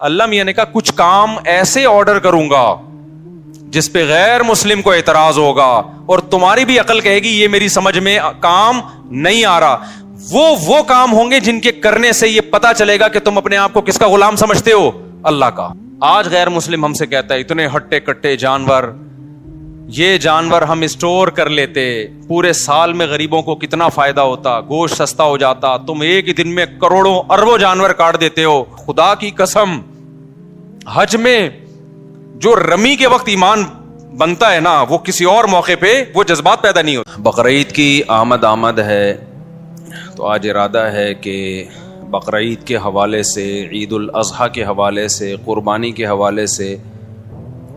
اللہ میاں نے کہا کچھ کام ایسے آرڈر کروں گا جس پہ غیر مسلم کو اعتراض ہوگا اور تمہاری بھی عقل کہے گی یہ میری سمجھ میں کام نہیں آ رہا. وہ کام ہوں گے جن کے کرنے سے یہ پتا چلے گا کہ تم اپنے آپ کو کس کا غلام سمجھتے ہو؟ اللہ کا. آج غیر مسلم ہم سے کہتا ہے اتنے ہٹے کٹے جانور، یہ جانور ہم اسٹور کر لیتے، پورے سال میں غریبوں کو کتنا فائدہ ہوتا، گوشت سستا ہو جاتا، تم ایک ہی دن میں کروڑوں اربوں جانور کاٹ دیتے ہو. خدا کی قسم، حج میں جو رمی کے وقت ایمان بنتا ہے نا، وہ کسی اور موقع پہ وہ جذبات پیدا نہیں ہوتے. بقرعید کی آمد ہے، تو آج ارادہ ہے کہ بقرعید کے حوالے سے، عید الاضحیٰ کے حوالے سے، قربانی کے حوالے سے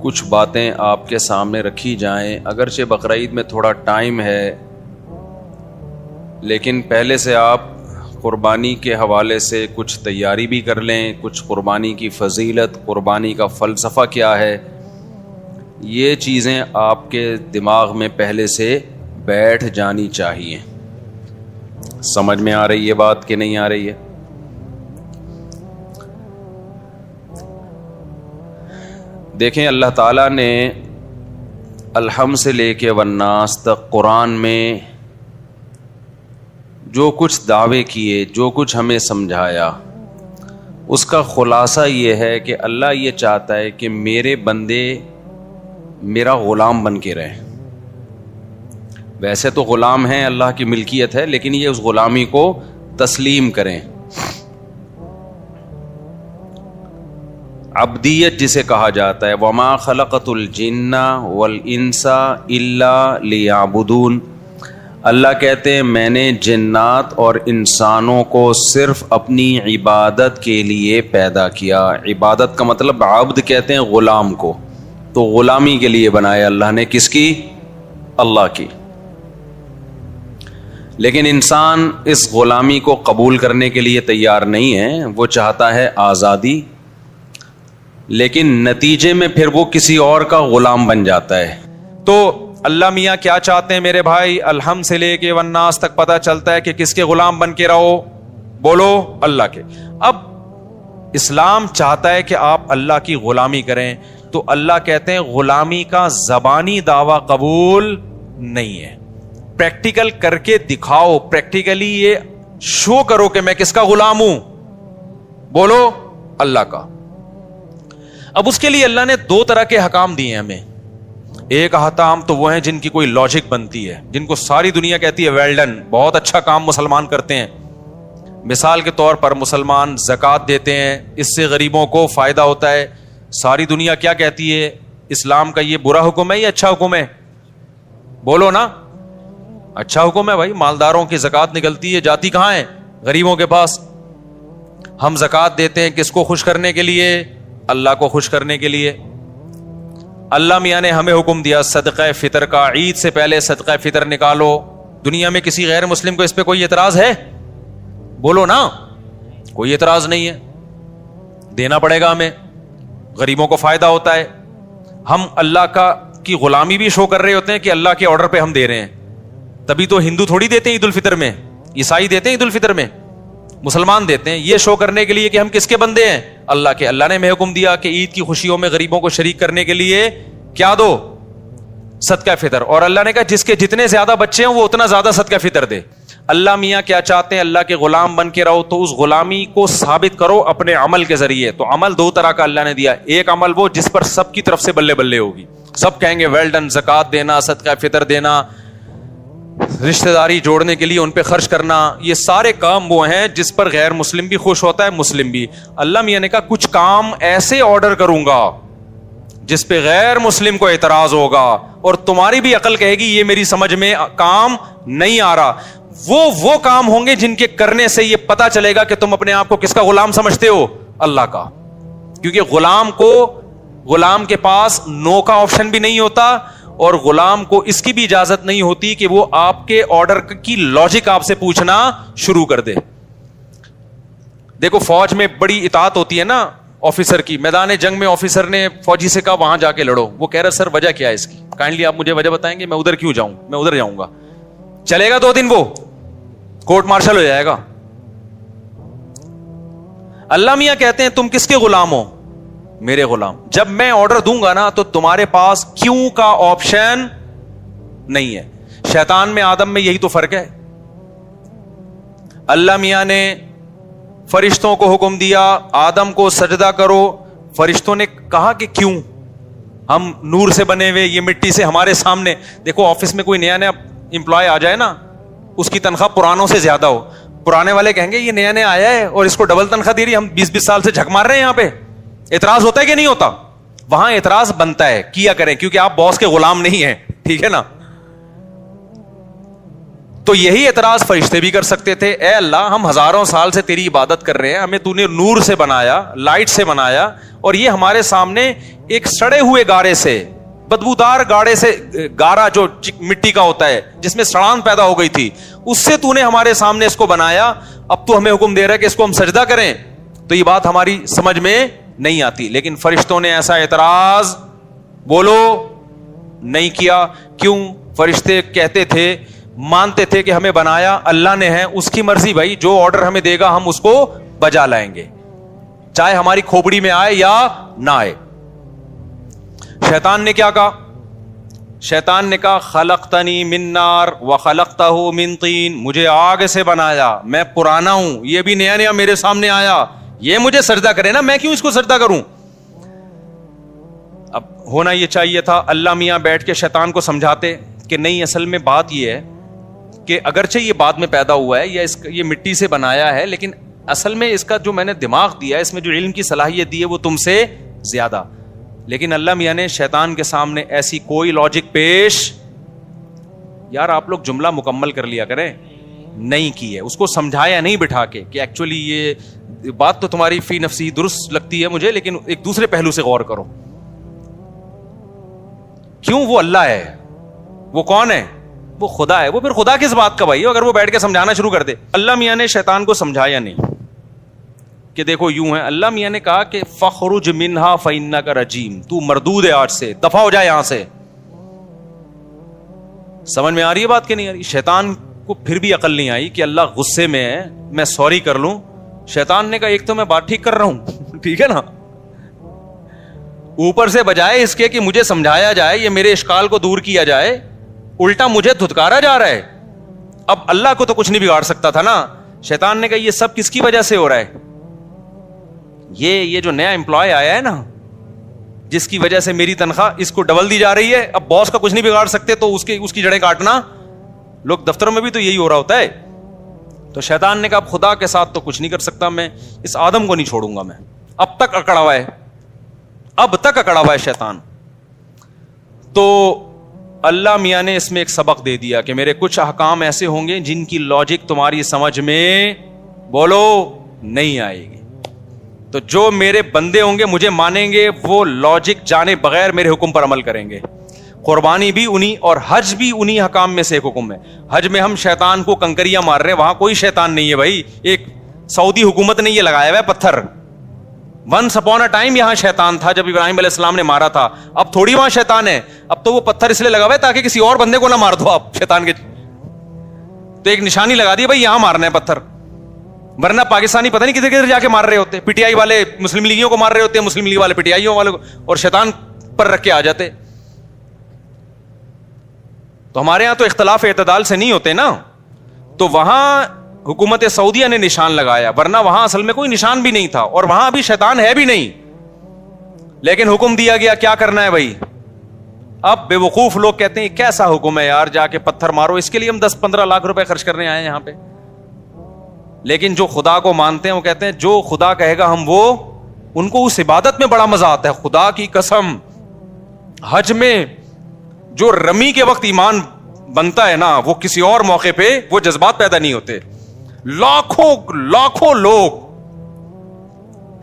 کچھ باتیں آپ کے سامنے رکھی جائیں. اگرچہ بقرعید میں تھوڑا ٹائم ہے، لیکن پہلے سے آپ قربانی کے حوالے سے کچھ تیاری بھی کر لیں. کچھ قربانی کی فضیلت، قربانی کا فلسفہ کیا ہے، یہ چیزیں آپ کے دماغ میں پہلے سے بیٹھ جانی چاہیے. سمجھ میں آ رہی ہے بات کہ نہیں آ رہی ہے؟ دیکھیں، اللہ تعالیٰ نے الحم سے لے کے والناس تک قرآن میں جو کچھ دعوے کیے، جو کچھ ہمیں سمجھایا، اس کا خلاصہ یہ ہے کہ اللہ یہ چاہتا ہے کہ میرے بندے میرا غلام بن کے رہیں. ویسے تو غلام ہیں، اللہ کی ملکیت ہے، لیکن یہ اس غلامی کو تسلیم کریں. عبدیت جسے کہا جاتا ہے، وما خلقت الجن والانس الا لیعبدون. اللہ کہتے ہیں میں نے جنات اور انسانوں کو صرف اپنی عبادت کے لیے پیدا کیا. عبادت کا مطلب عبد کہتے ہیں غلام کو، تو غلامی کے لیے بنایا اللہ نے. کس کی؟ اللہ کی. لیکن انسان اس غلامی کو قبول کرنے کے لیے تیار نہیں ہے، وہ چاہتا ہے آزادی، لیکن نتیجے میں پھر وہ کسی اور کا غلام بن جاتا ہے. تو اللہ میاں کیا چاہتے ہیں میرے بھائی؟ الحم سے لے کے والناس تک پتہ چلتا ہے کہ کس کے غلام بن کے رہو؟ بولو، اللہ کے. اب اسلام چاہتا ہے کہ آپ اللہ کی غلامی کریں، تو اللہ کہتے ہیں غلامی کا زبانی دعویٰ قبول نہیں ہے. پریکٹیکل کر کے دکھاؤ، پریکٹیکلی یہ شو کرو کہ میں کس کا غلام ہوں. بولو، اللہ کا. اب اس کے لیے اللہ نے دو طرح کے حکام دیے ہیں ہمیں. ایک احکام تو وہ ہیں جن کی کوئی لاجک بنتی ہے، جن کو ساری دنیا کہتی ہے ویل ڈن، بہت اچھا کام مسلمان کرتے ہیں. مثال کے طور پر مسلمان زکوٰۃ دیتے ہیں، اس سے غریبوں کو فائدہ ہوتا ہے. ساری دنیا کیا کہتی ہے؟ اسلام کا یہ برا حکم ہے یا اچھا حکم ہے؟ بولو نا. اچھا حکم ہے بھائی. مالداروں کی زکوٰۃ نکلتی ہے، جاتی کہاں ہے؟ غریبوں کے پاس. ہم زکوٰۃ دیتے ہیں کس کو خوش کرنے کے لیے؟ اللہ کو خوش کرنے کے لیے. اللہ میاں نے ہمیں حکم دیا صدقہ فطر کا، عید سے پہلے صدقہ فطر نکالو. دنیا میں کسی غیر مسلم کو اس پہ کوئی اعتراض ہے؟ بولو نا. کوئی اعتراض نہیں ہے. دینا پڑے گا ہمیں، غریبوں کو فائدہ ہوتا ہے. ہم اللہ کی غلامی بھی شو کر رہے ہوتے ہیں کہ اللہ کے آرڈر پہ ہم دے رہے ہیں. تبھی تو ہندو تھوڑی دیتے ہیں عید الفطر میں، عیسائی دیتے ہیں عید الفطر میں، مسلمان دیتے ہیں. یہ شو کرنے کے لیے کہ ہم کس کے بندے ہیں؟ اللہ کے. اللہ نے ہمیں حکم دیا کہ عید کی خوشیوں میں غریبوں کو شریک کرنے کے لیے کیا دو؟ صدقہ فطر. اور اللہ نے کہا جس کے جتنے زیادہ بچے ہیں وہ اتنا زیادہ صدقہ فطر دے. اللہ میاں کیا چاہتے ہیں؟ اللہ کے غلام بن کے رہو، تو اس غلامی کو ثابت کرو اپنے عمل کے ذریعے. تو عمل دو طرح کا اللہ نے دیا. ایک عمل وہ جس پر سب کی طرف سے بلے بلے ہوگی، سب کہیں گے ویل ڈن. زکوٰۃ دینا، صدقہ فطر دینا، رشتہ داری جوڑنے کے لیے ان پہ خرچ کرنا، یہ سارے کام وہ ہیں جس پر غیر مسلم بھی خوش ہوتا ہے، مسلم بھی. اللہ میاں نے کہا کچھ کام ایسے آرڈر کروں گا جس پہ غیر مسلم کو اعتراض ہوگا اور تمہاری بھی عقل کہے گی یہ میری سمجھ میں کام نہیں آ رہا. وہ کام ہوں گے جن کے کرنے سے یہ پتا چلے گا کہ تم اپنے آپ کو کس کا غلام سمجھتے ہو؟ اللہ کا. کیونکہ غلام کے پاس نو کا آپشن بھی نہیں ہوتا، اور غلام کو اس کی بھی اجازت نہیں ہوتی کہ وہ آپ کے آرڈر کی لاجک آپ سے پوچھنا شروع کر دے. دیکھو فوج میں بڑی اطاعت ہوتی ہے نا آفیسر کی. میدان جنگ میں آفیسر نے فوجی سے کہا وہاں جا کے لڑو. وہ کہہ رہا سر وجہ کیا ہے اس کی؟ کائنڈلی آپ مجھے وجہ بتائیں گے، میں ادھر کیوں جاؤں؟ میں ادھر جاؤں گا. چلے گا 2 دن، وہ کورٹ مارشل ہو جائے گا. اللہ میاں کہتے ہیں تم کس کے غلام ہو؟ میرے غلام. جب میں آرڈر دوں گا نا تو تمہارے پاس کیوں کا آپشن نہیں ہے. شیطان میں آدم میں یہی تو فرق ہے. اللہ میاں نے فرشتوں کو حکم دیا آدم کو سجدہ کرو, فرشتوں نے کہا کہ کیوں, ہم نور سے بنے ہوئے, یہ مٹی سے ہمارے سامنے. دیکھو آفس میں کوئی نیا نیا امپلائی آ جائے نا, اس کی تنخواہ پرانوں سے زیادہ ہو, پرانے والے کہیں گے یہ نیا نیا آیا ہے اور اس کو ڈبل تنخواہ دے رہی, ہم 20-20 سال سے جھک مار رہے ہیں. یہاں پہ اعتراض ہوتا ہے کہ نہیں ہوتا؟ وہاں اعتراض بنتا ہے, کیا کریں, کیونکہ آپ باس کے غلام نہیں ہیں, ٹھیک ہے نا. تو یہی اعتراض فرشتے بھی کر سکتے تھے, اے اللہ ہم ہزاروں سال سے تیری عبادت کر رہے ہیں, ہمیں تو نے نور سے بنایا, لائٹ سے بنایا, اور یہ ہمارے سامنے ایک سڑے ہوئے گارے سے, بدبودار گاڑے سے, گارا جو مٹی کا ہوتا ہے جس میں سڑان پیدا ہو گئی تھی, اس سے تو نے ہمارے سامنے اس کو بنایا, اب تو ہمیں حکم دے رہا ہے کہ اس کو ہم سجدہ کریں. تو یہ بات ہماری سمجھ میں نہیں آتی. لیکن فرشتوں نے ایسا اعتراض بولو نہیں کیا. کیوں؟ فرشتے کہتے تھے, مانتے تھے کہ ہمیں بنایا اللہ نے ہے, اس کی مرضی بھائی, جو آرڈر ہمیں دے گا ہم اس کو بجا لائیں گے, چاہے ہماری کھوپڑی میں آئے یا نہ آئے. شیطان نے کیا کہا؟ شیطان نے کہا خلقتنی من نار وخلقتہ من طین, مجھے آگ سے بنایا, میں پرانا ہوں, یہ بھی نیا نیا میرے سامنے آیا, یہ مجھے سجدہ کرے نا, میں کیوں اس کو سجدہ کروں؟ اب ہونا یہ چاہیے تھا اللہ میاں بیٹھ کے شیطان کو سمجھاتے کہ نہیں, اصل میں بات یہ ہے کہ اگرچہ یہ بعد میں پیدا ہوا ہے یا یہ مٹی سے بنایا ہے, لیکن اصل میں اس کا جو میں نے دماغ دیا ہے, اس میں جو علم کی صلاحیت دی ہے وہ تم سے زیادہ. لیکن اللہ میاں نے شیطان کے سامنے ایسی کوئی لاجک پیش, یار آپ لوگ جملہ مکمل کر لیا کریں, نہیں کی ہے. اس کو سمجھایا نہیں بٹھا کے کہ ایکچولی یہ بات تو تمہاری فی نفسی درست لگتی ہے مجھے, لیکن ایک دوسرے پہلو سے غور کرو. کیوں؟ وہ اللہ ہے. وہ کون ہے؟ وہ خدا ہے. وہ پھر خدا کس بات کا بھائی, اگر وہ بیٹھ کے سمجھانا شروع کر دے. اللہ میاں نے شیطان کو سمجھایا نہیں کہ دیکھو یوں ہے. اللہ میاں نے کہا کہ فخرج منہا فإنک رجیم, تو مردود ہے, آج سے دفع ہو جائے یہاں سے. سمجھ میں آ رہی ہے بات کہ نہیں آ رہی؟ شیطان کو پھر بھی عقل نہیں آئی کہ اللہ غصے میں ہے, میں سوری کر لوں. شیطان نے کہا ایک تو میں بات ٹھیک کر رہا ہوں, ٹھیک ہے نا, اوپر سے بجائے اس کے کہ مجھے سمجھایا جائے, یہ میرے اشکال کو دور کیا جائے, الٹا مجھے دھتکارا جا رہا ہے. اب اللہ کو تو کچھ نہیں بگاڑ سکتا تھا نا. شیطان نے کہا یہ سب کس کی وجہ سے ہو رہا ہے؟ یہ جو نیا امپلائی آیا ہے نا, جس کی وجہ سے میری تنخواہ اس کو ڈبل دی جا رہی ہے, اب باس کا کچھ نہیں بگاڑ سکتے تو اس کی جڑیں کاٹنا. لوگ دفتروں میں بھی تو یہی ہو رہا ہوتا ہے. تو شیطان نے کہا اب خدا کے ساتھ تو کچھ نہیں کر سکتا, میں اس آدم کو نہیں چھوڑوں گا. میں اب تک اکڑا ہوا ہے, اب تک اکڑا ہوا ہے شیطان. تو اللہ میاں نے اس میں ایک سبق دے دیا کہ میرے کچھ احکام ایسے ہوں گے جن کی لاجک تمہاری سمجھ میں بولو نہیں آئے گی. تو جو میرے بندے ہوں گے مجھے مانیں گے, وہ لاجک جانے بغیر میرے حکم پر عمل کریں گے. قربانی بھی انہی اور حج بھی انہی حکام میں سے ایک حکم ہے. حج میں ہم شیطان کو کنکریاں مار رہے ہیں, وہاں کوئی شیطان نہیں ہے بھائی. ایک سعودی حکومت نے یہ لگایا ہوا ہے پتھر. ونس اپون اے ٹائم یہاں شیطان تھا جب ابراہیم علیہ السلام نے مارا تھا, اب تھوڑی وہاں شیطان ہے. اب تو وہ پتھر اس لیے لگا ہوا ہے تاکہ کسی اور بندے کو نہ مار دو آپ شیطان کے. تو ایک نشانی لگا دی بھائی یہاں مارنا ہے پتھر, ورنہ پاکستانی پتہ نہیں کدھر کدھر جا کے مار رہے ہوتے. پی ٹی آئی والے مسلم لیگیوں کو مار رہے ہوتے ہیں, مسلم لیگ والے پی ٹی آئیوں والے کو, اور شیطان پر رکھ کے آ جاتے. تو ہمارے یہاں تو اختلاف اعتدال سے نہیں ہوتے نا. تو وہاں حکومت سعودیہ نے نشان لگایا, ورنہ وہاں اصل میں کوئی نشان بھی نہیں تھا, اور وہاں ابھی شیطان ہے بھی نہیں. لیکن حکم دیا گیا کیا کرنا ہے بھائی. اب بے وقوف لوگ کہتے ہیں کیسا حکم ہے یار, جا کے پتھر مارو, اس کے لیے ہم 10-15 لاکھ روپے خرچ کرنے آئے ہیں یہاں پہ. لیکن جو خدا کو مانتے ہیں وہ کہتے ہیں جو خدا کہے گا ہم وہ, ان کو اس عبادت میں بڑا مزہ آتا ہے. خدا کی قسم, حج میں جو رمی کے وقت ایمان بنتا ہے نا, وہ کسی اور موقع پہ وہ جذبات پیدا نہیں ہوتے. لاکھوں لوگ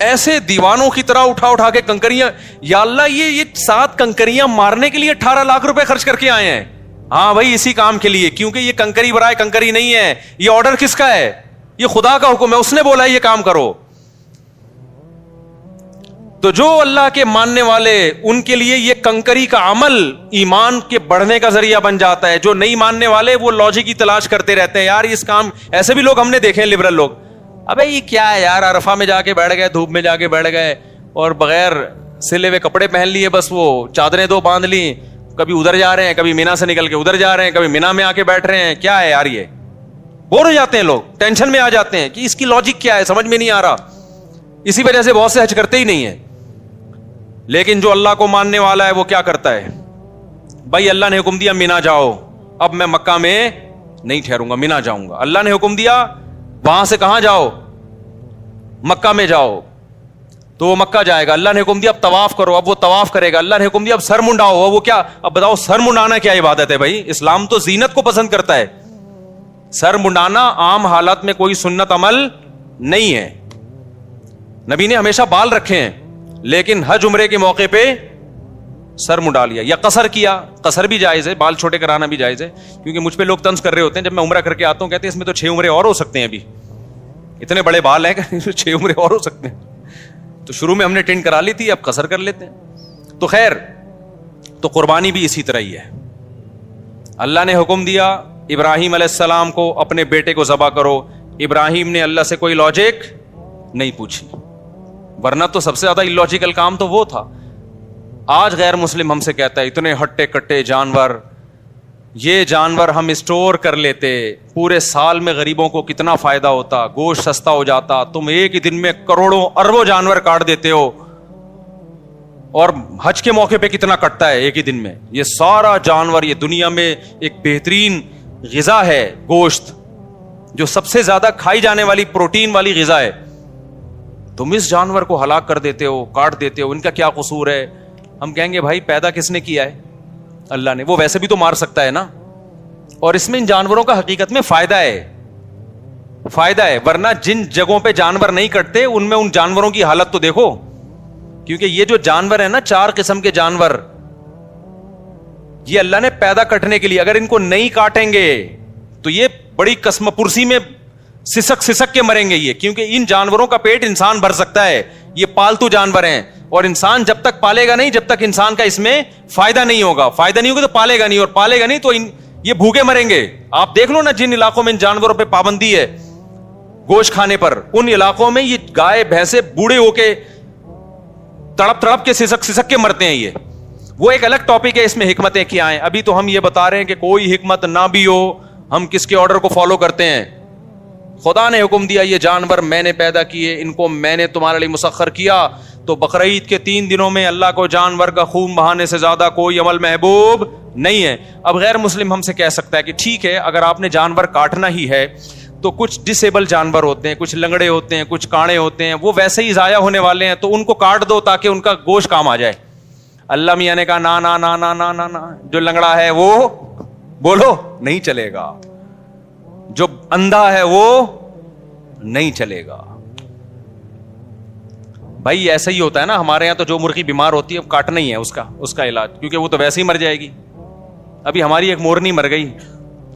ایسے دیوانوں کی طرح اٹھا کے کنکریاں, یا اللہ یہ 7 کنکریاں مارنے کے لیے 18 لاکھ روپے خرچ کر کے آئے ہیں. ہاں بھائی اسی کام کے لیے, کیونکہ یہ کنکری برائے کنکری نہیں ہے. یہ آرڈر کس کا ہے؟ یہ خدا کا حکم ہے, اس نے بولا ہے یہ کام کرو. تو جو اللہ کے ماننے والے, ان کے لیے یہ کنکری کا عمل ایمان کے بڑھنے کا ذریعہ بن جاتا ہے. جو نہیں ماننے والے وہ لاجک کی تلاش کرتے رہتے ہیں, یار اس کام, ایسے بھی لوگ ہم نے دیکھے ہیں لبرل لوگ, ابے یہ کیا ہے یار, عرفہ میں جا کے بیٹھ گئے, دھوپ میں جا کے بیٹھ گئے, اور بغیر سلے ہوئے کپڑے پہن لیے, بس وہ چادریں دو باندھ لی, کبھی ادھر جا رہے ہیں, کبھی مینا سے نکل کے ادھر جا رہے ہیں, کبھی مینا میں آ کے بیٹھ رہے ہیں. کیا ہے یار, یہ بور ہو جاتے ہیں لوگ, ٹینشن میں آ جاتے ہیں کہ اس کی لاجک کیا ہے, سمجھ میں نہیں آ رہا. اسی وجہ سے بہت سے حج کرتے ہی نہیں ہیں. لیکن جو اللہ کو ماننے والا ہے وہ کیا کرتا ہے, بھائی اللہ نے حکم دیا مینا جاؤ, اب میں مکہ میں نہیں ٹھہروں گا, مینا جاؤں گا. اللہ نے حکم دیا وہاں سے کہاں جاؤ, مکہ میں جاؤ, تو وہ مکہ جائے گا. اللہ نے حکم دیا اب طواف کرو, اب وہ طواف کرے گا. اللہ نے حکم دیا اب سر منڈاؤ, وہ کیا, اب بتاؤ سر منڈانا کیا عبادت ہے بھائی؟ اسلام تو زینت کو پسند کرتا ہے. سر منڈانا عام حالات میں کوئی سنت عمل نہیں ہے. نبی نے ہمیشہ بال رکھے ہیں, لیکن حج عمرے کے موقع پہ سر منڈا لیا. یا قصر کیا, قصر بھی جائز ہے, بال چھوٹے کرانا بھی جائز ہے. کیونکہ مجھ پہ لوگ طنز کر رہے ہوتے ہیں جب میں عمرہ کر کے آتا ہوں, کہتے ہیں اس میں تو 6 عمرے اور ہو سکتے ہیں, ابھی اتنے بڑے بال ہیں کہ 6 عمرے اور ہو سکتے ہیں. تو شروع میں ہم نے ٹینٹ کرا لی تھی, اب قصر کر لیتے ہیں. تو خیر, تو قربانی بھی اسی طرح ہی ہے. اللہ نے حکم دیا ابراہیم علیہ السلام کو اپنے بیٹے کو ذبح کرو. ابراہیم نے اللہ سے کوئی لاجک نہیں پوچھی, ورنہ تو سب سے زیادہ اللاجیکل کام تو وہ تھا. آج غیر مسلم ہم سے کہتا ہے اتنے ہٹے کٹے جانور, یہ جانور ہم اسٹور کر لیتے, پورے سال میں غریبوں کو کتنا فائدہ ہوتا, گوشت سستا ہو جاتا. تم ایک ہی دن میں کروڑوں اربوں جانور کاٹ دیتے ہو, اور حج کے موقع پہ کتنا کٹتا ہے ایک ہی دن میں. یہ سارا جانور, یہ دنیا میں ایک بہترین غذا ہے گوشت, جو سب سے زیادہ کھائی جانے والی پروٹین والی غذا ہے. تم اس جانور کو ہلاک کر دیتے ہو, کاٹ دیتے ہو, ان کا کیا قصور ہے؟ ہم کہیں گے بھائی پیدا کس نے کیا ہے؟ اللہ نے. وہ ویسے بھی تو مار سکتا ہے نا, اور اس میں ان جانوروں کا حقیقت میں فائدہ ہے, ورنہ جن جگہوں پہ جانور نہیں کٹتے ان میں ان جانوروں کی حالت تو دیکھو. کیونکہ یہ جو جانور ہیں نا, 4 قسم کے جانور, یہ اللہ نے پیدا کٹنے کے لیے, اگر ان کو نہیں کاٹیں گے تو یہ بڑی قسم پرسی میں سسک کے مریں گے یہ. کیونکہ ان جانوروں کا پیٹ انسان بھر سکتا ہے, یہ پالتو جانور ہیں, اور انسان جب تک پالے گا نہیں, جب تک انسان کا اس میں فائدہ نہیں ہوگا تو پالے گا نہیں, اور پالے گا نہیں تو یہ بھوکے مریں گے. آپ دیکھ لو نا, جن علاقوں میں ان جانوروں پہ پابندی ہے گوشت کھانے پر, ان علاقوں میں یہ گائے بھینسے بوڑھے ہو کے تڑپ کے سسک کے مرتے ہیں. یہ وہ ایک الگ ٹاپک ہے, اس میں حکمتیں کیا ہیں. ابھی تو ہم یہ بتا رہے ہیں کہ کوئی حکمت نہ بھی ہو, ہم کس کے آرڈر کو فالو کرتے ہیں؟ خدا نے حکم دیا یہ جانور میں نے پیدا کیے, ان کو میں نے تمہارے لیے مسخر کیا. تو بقرعید کے 3 دنوں میں اللہ کو جانور کا خون بہانے سے زیادہ کوئی عمل محبوب نہیں ہے. اب غیر مسلم ہم سے کہہ سکتا ہے کہ ٹھیک ہے, اگر آپ نے جانور کاٹنا ہی ہے تو کچھ ڈسیبل جانور ہوتے ہیں, کچھ لنگڑے ہوتے ہیں, کچھ کاڑے ہوتے ہیں, وہ ویسے ہی ضائع ہونے والے ہیں, تو ان کو کاٹ دو تاکہ ان کا گوشت کام آ جائے. اللہ میاں نے کہا نا نا نا نا نا نا نا, جو لنگڑا ہے وہ بولو نہیں چلے گا, جو اندھا ہے وہ نہیں چلے گا. بھائی ایسا ہی ہوتا ہے نا ہمارے یہاں, تو جو مرغی بیمار ہوتی ہے کاٹنا ہی ہے اس کا علاج, کیونکہ وہ تو ویسے ہی مر جائے گی. ابھی ہماری ایک مورنی مر گئی,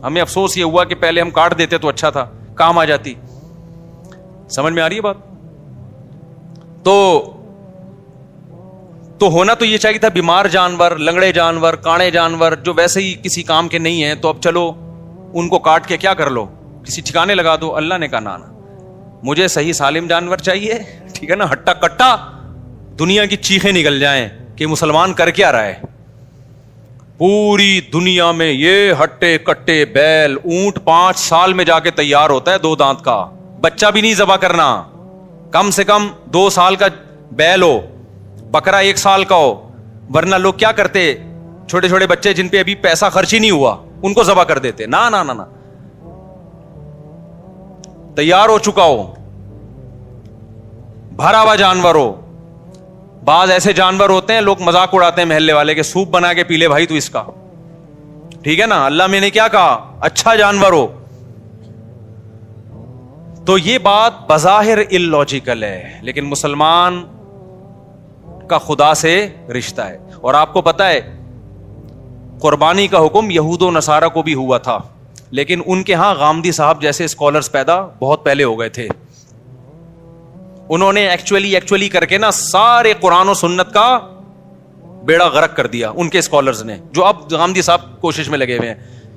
ہمیں افسوس یہ ہوا کہ پہلے ہم کاٹ دیتے تو اچھا تھا, کام آ جاتی. سمجھ میں آ رہی ہے بات؟ تو ہونا تو یہ چاہیے تھا بیمار جانور, لنگڑے جانور, کاڑے جانور, جو ویسے ہی کسی کام کے نہیں ہیں, تو اب چلو ان کو کاٹ کے کیا کر لو, کسی ٹھکانے لگا دو. اللہ نے کہا نا, مجھے صحیح سالم جانور چاہیے, ٹھیک ہے نا, ہٹا کٹا دنیا کی چیخیں نکل جائیں کہ مسلمان کر کیا رہا ہے. پوری دنیا میں یہ ہٹے کٹے بیل, اونٹ 5 سال میں جا کے تیار ہوتا ہے, 2 دانت کا, بچہ بھی نہیں ذبح کرنا, کم سے کم 2 سال کا بیل ہو, بکرا 1 سال کا ہو. ورنہ لوگ کیا کرتے, چھوٹے چھوٹے بچے جن پہ ابھی پیسہ خرچ ہی نہیں ہوا ان کو ذبح کر دیتے. نا نا نا نا, تیار ہو چکا ہو, بھرا ہوا جانور ہو. بعض ایسے جانور ہوتے ہیں لوگ مذاق اڑاتے ہیں محلے والے کے, سوپ بنا کے پی لے بھائی تو اس کا, ٹھیک ہے نا. اللہ میں نے کیا کہا, اچھا جانور ہو. تو یہ بات بظاہر اللاجیکل ہے, لیکن مسلمان کا خدا سے رشتہ ہے. اور آپ کو پتا ہے قربانی کا حکم یہود و نصارہ کو بھی ہوا تھا, لیکن ان کے ہاں غامدی صاحب جیسے اسکالرز پیدا بہت پہلے ہو گئے تھے. انہوں نے ایکچولی کر کے نا سارے قرآن و سنت کا بیڑا غرق کر دیا ان کے اسکالرز نے, جو اب غامدی صاحب کوشش میں لگے ہوئے ہیں.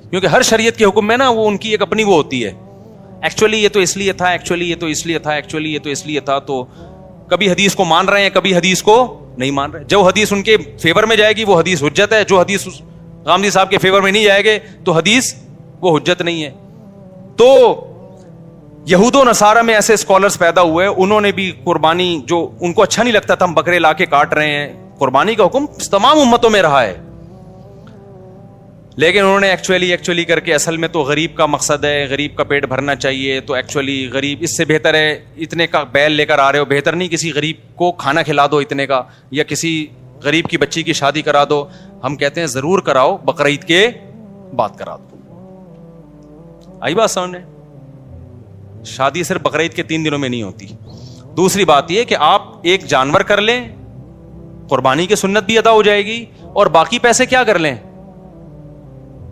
کیونکہ ہر شریعت کے حکم میں نا وہ ان کی ایک اپنی وہ ہوتی ہے, ایکچولی یہ تو اس لیے تھا, ایکچولی یہ تو اس لیے تھا, ایکچولی یہ تو اس لیے تھا. تو کبھی حدیث کو مان رہے ہیں, کبھی حدیث کو نہیں مان رہے. جو حدیث ان کے فیور میں جائے گی وہ حدیث حجت ہے, جو حدیث غامدی صاحب کے فیور میں نہیں جائے گے تو حدیث وہ حجت نہیں ہے. تو یہود و نصارہ میں ایسے اسکالرز پیدا ہوئے, انہوں نے بھی قربانی, جو ان کو اچھا نہیں لگتا تھا ہم بکرے لا کے کاٹ رہے ہیں, قربانی کا حکم تمام امتوں میں رہا ہے, لیکن انہوں نے ایکچولی کر کے اصل میں تو غریب کا مقصد ہے, غریب کا پیٹ بھرنا چاہیے, تو ایکچولی غریب اس سے بہتر ہے اتنے کا بیل لے کر آ رہے ہو, بہتر نہیں کسی غریب کو کھانا کھلا دو اتنے کا, یا کسی غریب کی بچی کی شادی کرا دو. ہم کہتے ہیں ضرور کراؤ, بقرعید کے بعد کرا دو. آئی بات سامنے؟ شادی صرف بقرعید کے 3 دنوں میں نہیں ہوتی. دوسری بات یہ کہ آپ ایک جانور کر لیں, قربانی کی سنت بھی ادا ہو جائے گی, اور باقی پیسے کیا کر لیں,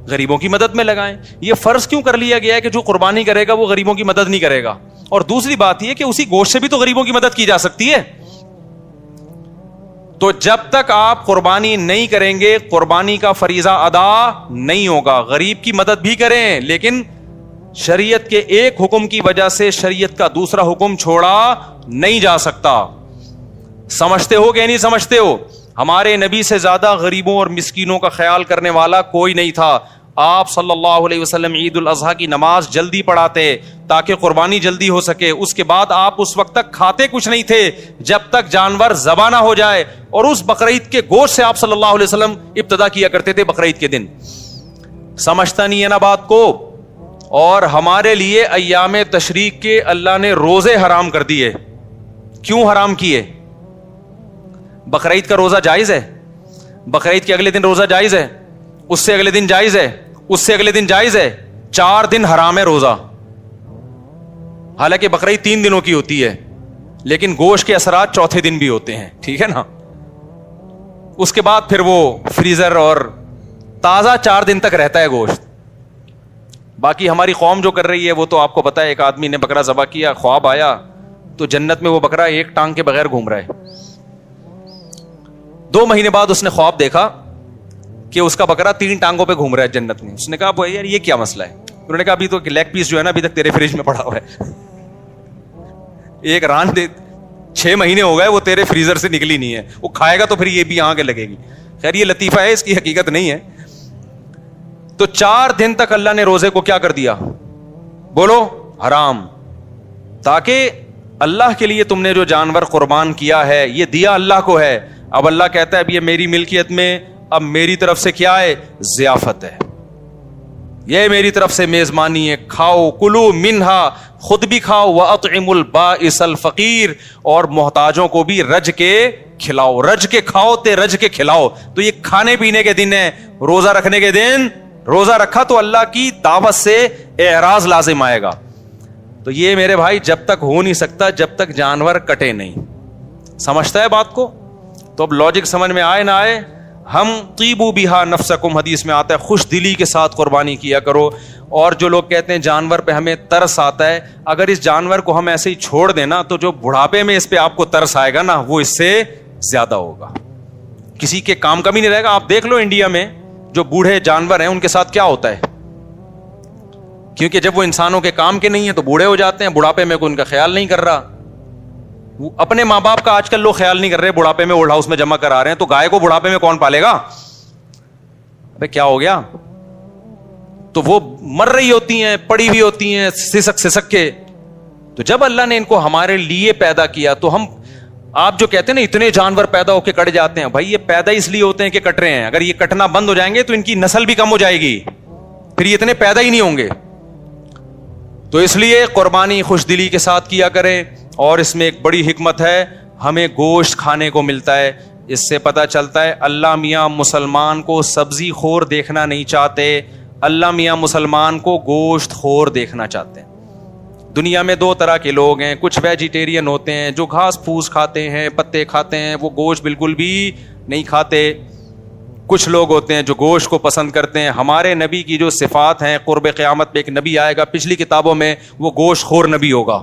غریبوں کی مدد میں لگائیں. یہ فرض کیوں کر لیا گیا ہے کہ جو قربانی کرے گا وہ غریبوں کی مدد نہیں کرے گا؟ اور دوسری بات یہ کہ اسی گوشت سے بھی تو غریبوں کی مدد کی جا سکتی ہے. تو جب تک آپ قربانی نہیں کریں گے قربانی کا فریضہ ادا نہیں ہوگا. غریب کی مدد بھی کریں, لیکن شریعت کے ایک حکم کی وجہ سے شریعت کا دوسرا حکم چھوڑا نہیں جا سکتا. سمجھتے ہو کہ نہیں سمجھتے ہو؟ ہمارے نبی سے زیادہ غریبوں اور مسکینوں کا خیال کرنے والا کوئی نہیں تھا. آپ صلی اللہ علیہ وسلم عید الاضحیٰ کی نماز جلدی پڑھاتے تاکہ قربانی جلدی ہو سکے. اس کے بعد آپ اس وقت تک کھاتے کچھ نہیں تھے جب تک جانور ذبح نہ ہو جائے, اور اس بقرعید کے گوشت سے آپ صلی اللہ علیہ وسلم ابتدا کیا کرتے تھے بقرعید کے دن. سمجھتا نہیں ہے نا بات کو؟ اور ہمارے لیے ایام تشریق کے اللہ نے روزے حرام کر دیے. کیوں حرام کیے؟ بقرعید کا روزہ جائز ہے, بقرعید کے اگلے دن روزہ جائز ہے, اس سے اگلے دن جائز ہے, اس سے اگلے دن جائز ہے, 4 دن حرام ہے روزہ. حالانکہ بقرعید 3 دنوں کی ہوتی ہے, لیکن گوشت کے اثرات چوتھے دن بھی ہوتے ہیں, ٹھیک ہے نا. اس کے بعد پھر وہ فریزر اور تازہ 4 دن تک رہتا ہے گوشت. باقی ہماری قوم جو کر رہی ہے وہ تو آپ کو پتا ہے, ایک آدمی نے بکرا ذبح کیا, خواب آیا تو جنت میں وہ بکرا ایک ٹانگ کے بغیر گھوم رہا ہے. 2 مہینے بعد اس نے خواب دیکھا کہ اس کا بکرا 3 ٹانگوں پہ گھوم رہا ہے جنت میں. اس نے کہا بھائی یار یہ کیا مسئلہ ہے؟ انہوں نے کہا ابھی تو لیگ پیس جو ہے نا ابھی تک تیرے فریج میں پڑا ہوا ہے, ایک ران دے 6 مہینے ہو گئے وہ تیرے فریزر سے نکلی نہیں ہے, وہ کھائے گا تو پھر یہ بھی آگے لگے گی. خیر یہ لطیفہ ہے, اس کی حقیقت نہیں ہے. تو 4 دن تک اللہ نے روزے کو کیا کر دیا؟ بولو حرام. تاکہ اللہ کے لیے تم نے جو جانور قربان کیا ہے یہ دیا اللہ کو ہے. اب اللہ کہتا ہے اب یہ میری ملکیت میں, اب میری طرف سے کیا ہے؟ ضیافت ہے, یہ میری طرف سے میزبانی ہے. کھاؤ کلو منہا, خود بھی کھاؤ, واطعموا البائس الفقیر, اور محتاجوں کو بھی رج کے کھلاؤ. رج کے کھاؤ تے رج کے کھلاؤ. تو یہ کھانے پینے کے دن ہے, روزہ رکھنے کے دن. روزہ رکھا تو اللہ کی دعوت سے اعراض لازم آئے گا. تو یہ میرے بھائی جب تک ہو نہیں سکتا جب تک جانور کٹے نہیں. سمجھتا ہے بات کو؟ تو اب لاجک سمجھ میں آئے نہ آئے, ہم طیبوا بہا نفسکم, حدیث میں آتا ہے خوش دلی کے ساتھ قربانی کیا کرو. اور جو لوگ کہتے ہیں جانور پہ ہمیں ترس آتا ہے, اگر اس جانور کو ہم ایسے ہی چھوڑ دیں نا تو جو بڑھاپے میں اس پہ آپ کو ترس آئے گا نا وہ اس سے زیادہ ہوگا, کسی کے کام کا بھی نہیں رہے گا. آپ دیکھ لو انڈیا میں جو بوڑھے جانور ہیں ان کے ساتھ کیا ہوتا ہے, کیونکہ جب وہ انسانوں کے کام کے نہیں ہیں تو بوڑھے ہو جاتے ہیں, بڑھاپے میں کوئی ان کا خیال نہیں کر رہا. اپنے ماں باپ کا آج کل لوگ خیال نہیں کر رہے, بڑھاپے میں اولڈ ہاؤس میں جمع کرا رہے ہیں. تو گائے کو بڑھاپے میں کون پالے گا؟ بھائی کیا ہو گیا؟ تو وہ مر رہی ہوتی ہیں, پڑی ہوئی ہوتی ہیں سسک سسک کے. تو جب اللہ نے ان کو ہمارے لیے پیدا کیا تو ہم, آپ جو کہتے ہیں نا اتنے جانور پیدا ہو کے کٹ جاتے ہیں, بھائی یہ پیدا اس لیے ہوتے ہیں کہ کٹ رہے ہیں. اگر یہ کٹنا بند ہو جائیں گے تو ان کی نسل بھی کم ہو جائے گی, پھر یہ اتنے پیدا ہی نہیں ہوں گے. تو اس لیے قربانی خوش دلی کے ساتھ کیا کریں. اور اس میں ایک بڑی حکمت ہے, ہمیں گوشت کھانے کو ملتا ہے. اس سے پتہ چلتا ہے اللہ میاں مسلمان کو سبزی خور دیکھنا نہیں چاہتے, اللہ میاں مسلمان کو گوشت خور دیکھنا چاہتے ہیں. دنیا میں 2 طرح کے لوگ ہیں, کچھ ویجیٹیرین ہوتے ہیں جو گھاس پھوس کھاتے ہیں, پتے کھاتے ہیں, وہ گوشت بالکل بھی نہیں کھاتے. کچھ لوگ ہوتے ہیں جو گوشت کو پسند کرتے ہیں. ہمارے نبی کی جو صفات ہیں, قرب قیامت میں ایک نبی آئے گا پچھلی کتابوں میں, وہ گوشت خور نبی ہوگا.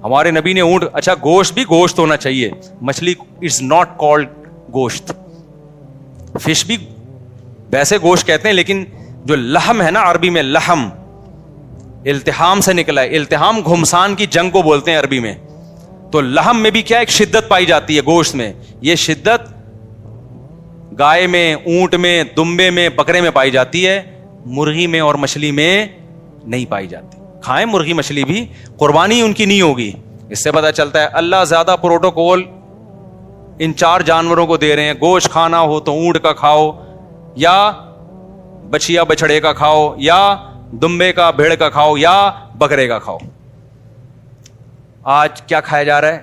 ہمارے نبی نے اونٹ, اچھا گوشت بھی گوشت ہونا چاہیے, مچھلی اٹس ناٹ کالڈ گوشت, فش بھی ویسے گوشت کہتے ہیں, لیکن جو لحم ہے نا عربی میں, لحم التحام سے نکلا ہے. التحام گھمسان کی جنگ کو بولتے ہیں عربی میں. تو لحم میں بھی کیا ایک شدت پائی جاتی ہے گوشت میں. یہ شدت گائے میں, اونٹ میں, دمبے میں, بکرے میں پائی جاتی ہے, مرغی میں اور مچھلی میں نہیں پائی جاتی. کھائیں مرغی مچھلی بھی, قربانی ان کی نہیں ہوگی. اس سے پتہ چلتا ہے اللہ زیادہ پروٹوکول ان 4 جانوروں کو دے رہے ہیں. گوشت کھانا ہو تو اونٹ کا کھاؤ, یا بچیا بچڑے کا کھاؤ, یا دمبے کا بھیڑ کا کھاؤ, یا بکرے کا کھاؤ. آج کیا کھایا جا رہا ہے؟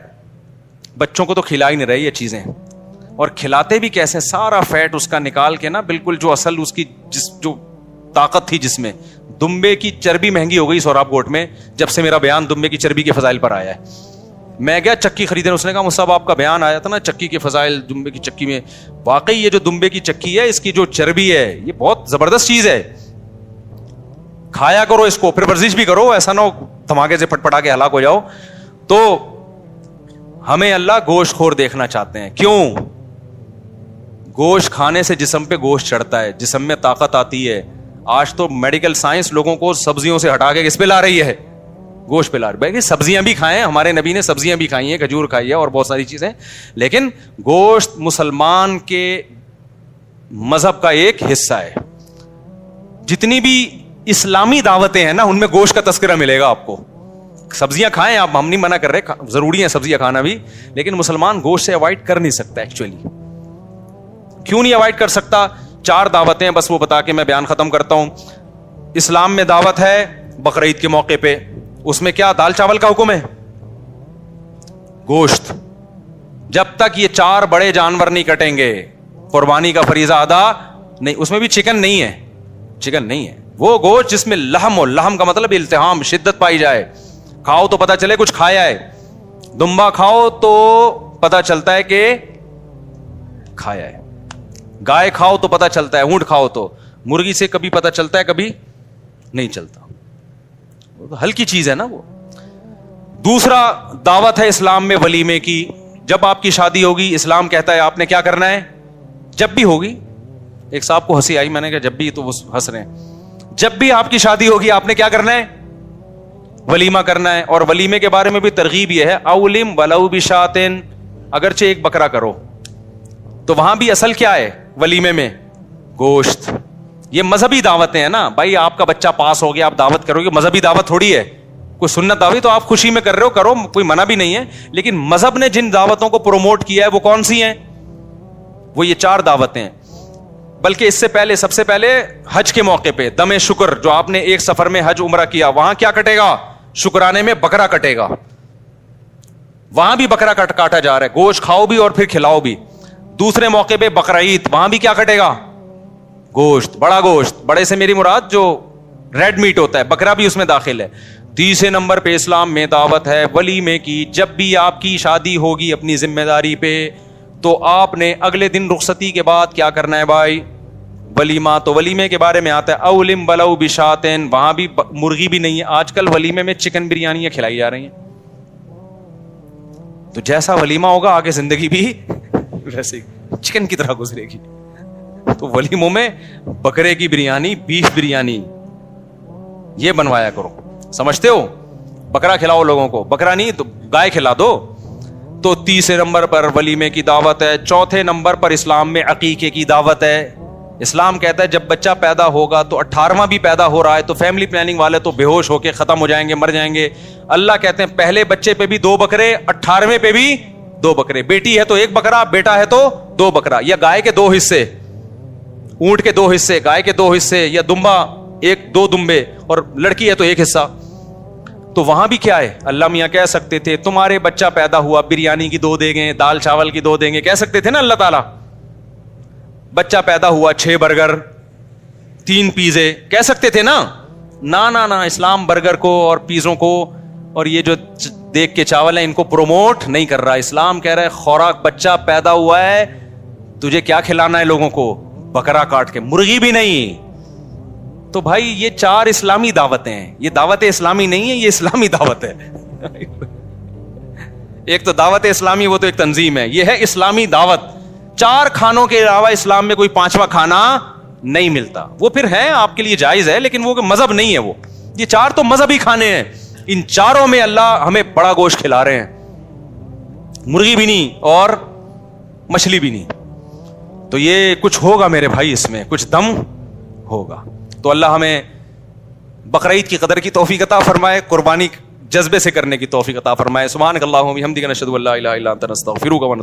بچوں کو تو کھلا ہی نہیں رہی یہ چیزیں, اور کھلاتے بھی کیسے, سارا فیٹ اس کا نکال کے نا, بالکل جو اصل اس کی جو طاقت تھی جس میں. دمبے کی چربی مہنگی ہو گئی سوراب گوٹ میں جب سے میرا بیان دمبے کی چربی کے فضائل پر آیا ہے. میں گیا چکی خریدنے, اس نے کہا مصعب آپ کا بیان آیا تھا نا چکی کے فضائل, دمبے کی چکی میں. واقعی یہ جو دمبے کی چکی ہے, اس کی جو چربی ہے, یہ بہت زبردست چیز ہے. کھایا کرو اس کو, پھر ورزش بھی کرو, ایسا نہ ہو دھماکے سے پھٹ پٹا کے ہلاک ہو جاؤ. تو ہمیں اللہ گوشت خور دیکھنا چاہتے ہیں. کیوں؟ گوشت کھانے سے جسم پہ گوشت چڑھتا ہے, جسم میں طاقت آتی ہے. آج تو میڈیکل سائنس لوگوں کو سبزیوں سے ہٹا کے کس پہ لا رہی ہے؟ گوشت پہ لا رہی ہے. بھائی سبزیاں بھی کھائیں, ہمارے نبی نے سبزیاں بھی کھائی ہیں, کھجور کھائی ہے اور بہت ساری چیزیں, لیکن گوشت مسلمان کے مذہب کا ایک حصہ ہے. جتنی بھی اسلامی دعوتیں ہیں نا, ان میں گوشت کا تذکرہ ملے گا آپ کو. سبزیاں کھائیں آپ, ہم نہیں منع کر رہے, ضروری ہے سبزیاں کھانا بھی, لیکن مسلمان گوشت سے اوائڈ کر نہیں سکتا. ایکچولی کیوں نہیں اوائڈ کر سکتا؟ 4 دعوتیں بس وہ بتا کے میں بیان ختم کرتا ہوں. اسلام میں دعوت ہے بقرعید کے موقع پہ, اس میں کیا دال چاول کا حکم ہے؟ گوشت. جب تک یہ 4 بڑے جانور نہیں کٹیں گے قربانی کا فریضہ ادا نہیں. اس میں بھی چکن نہیں ہے, چکن نہیں ہے, وہ گوشت جس میں لحم ہو. لحم کا مطلب التحام, شدت پائی جائے. کھاؤ تو پتا چلے کچھ کھایا ہے. دمبا کھاؤ تو پتا چلتا ہے کہ کھایا ہے. گائے کھاؤ تو پتا چلتا ہے, اونٹ کھاؤ تو. مرغی سے کبھی پتا چلتا ہے, کبھی نہیں چلتا. ہلکی چیز ہے نا وہ. دوسرا دعوت ہے اسلام میں ولیمے کی. جب آپ کی شادی ہوگی, اسلام کہتا ہے آپ نے کیا کرنا ہے, جب بھی ہوگی. ایک صاحب کو ہنسی آئی, میں نے کہا جب بھی, تو وہ ہنس رہے ہیں. جب بھی آپ کی شادی ہوگی آپ نے کیا کرنا ہے, ولیمہ کرنا ہے. اور ولیمے کے بارے میں بھی ترغیب یہ ہے, اولم ولو بشاتن, اگرچہ ایک بکرا کرو. تو وہاں بھی اصل کیا ہے ولیمے میں؟ گوشت. یہ مذہبی دعوتیں ہیں نا بھائی. آپ کا بچہ پاس ہو گیا, آپ دعوت کرو گے, مذہبی دعوت تھوڑی ہے. کوئی سنت دعوی تو آپ خوشی میں کر رہے ہو, کرو, کوئی منع بھی نہیں ہے, لیکن مذہب نے جن دعوتوں کو پروموٹ کیا ہے وہ کون سی ہیں؟ وہ یہ 4 دعوتیں. بلکہ اس سے پہلے, سب سے پہلے حج کے موقع پہ دم شکر, جو آپ نے ایک سفر میں حج عمرہ کیا, وہاں کیا کٹے گا؟ شکرانے میں بکرا کٹے گا. وہاں بھی بکرا کاٹا جا رہا ہے. گوشت کھاؤ بھی اور پھر کھلاؤ بھی. دوسرے موقع پہ بقرعید, وہاں بھی کیا کٹے گا؟ گوشت, بڑا گوشت. بڑے سے میری مراد جو ریڈ میٹ ہوتا ہے, بکرا بھی اس میں داخل ہے. تیسرے نمبر پہ اسلام میں دعوت ہے ولیمے کی. جب بھی آپ کی شادی ہوگی اپنی ذمہ داری پہ, تو آپ نے اگلے دن رخصتی کے بعد کیا کرنا ہے بھائی؟ ولیمہ. تو ولیمے کے بارے میں آتا ہے اولم ولو بشاتن, وہاں بھی مرغی بھی نہیں ہے. آج کل ولیمے میں چکن بریانیاں کھلائی جا رہی ہیں. تو جیسا ولیمہ ہوگا آگے زندگی بھی ویسے چکن کی طرح گزرے گی. تو ولیموں میں بکرے کی بریانی, بیف بریانی یہ بنوایا کرو. سمجھتے ہو؟ بکرا کھلاؤ لوگوں کو, بکرا نہیں تو گائے کھلا دو. تو تیسرے نمبر پر ولیمے کی دعوت ہے. چوتھے نمبر پر اسلام میں عقیقے کی دعوت ہے. اسلام کہتا ہے جب بچہ پیدا ہوگا تو 18واں بھی پیدا ہو رہا ہے تو فیملی پلاننگ والے تو بے ہوش ہو کے ختم ہو جائیں گے, مر جائیں گے. اللہ کہتے ہیں پہلے بچے پہ بھی 2 بکرے, 18ویں پہ بھی 2 بکرے. بیٹی ہے تو 1 بکرا, بیٹا ہے تو 2 بکرا. یا گائے کے 2 حصے, اونٹ کے 2 حصے, گائے کے 2 حصے, یا دمبا 2 دمبے, اور لڑکی ہے تو 1 حصہ. تو وہاں بھی کیا ہے, اللہ میاں کہہ سکتے تھے تمہارے بچہ پیدا ہوا بریانی کی 2 دیں گے, دال چاول کی 2 دیں گے, کہہ سکتے تھے نا اللہ تعالیٰ. بچہ پیدا ہوا 6 برگر 3 پیزے, کہہ سکتے تھے نا. نا اسلام برگر کو اور پیزوں کو اور یہ جو دیکھ کے چاول ہیں ان کو پروموٹ نہیں کر رہا. اسلام کہہ رہا ہے خوراک, بچہ پیدا ہوا ہے تجھے کیا کھلانا ہے لوگوں کو؟ بکرا کاٹ کے, مرغی بھی نہیں. تو بھائی یہ 4 اسلامی دعوتیں ہیں. یہ دعوت اسلامی نہیں ہے, یہ اسلامی دعوت ہے. ایک تو دعوت اسلامی, وہ تو ایک تنظیم ہے. یہ ہے اسلامی دعوت. 4 کھانوں کے علاوہ اسلام میں کوئی 5واں کھانا نہیں ملتا. وہ پھر ہے آپ کے لیے جائز ہے, لیکن وہ مذہب نہیں ہے. وہ یہ 4 تو مذہبی کھانے ہیں. ان 4 میں اللہ ہمیں بڑا گوشت کھلا رہے ہیں. مرغی بھی نہیں اور مچھلی بھی نہیں. تو یہ کچھ ہوگا میرے بھائی, اس میں کچھ دم ہوگا. تو اللہ ہمیں بقرعید کی قدر کی توفیق عطا فرمائے, قربانی جذبے سے کرنے کی توفیق عطا فرمائے. سبحانک اللہم و بحمدک نشہد ان لا الہ الا انت نستغفرک و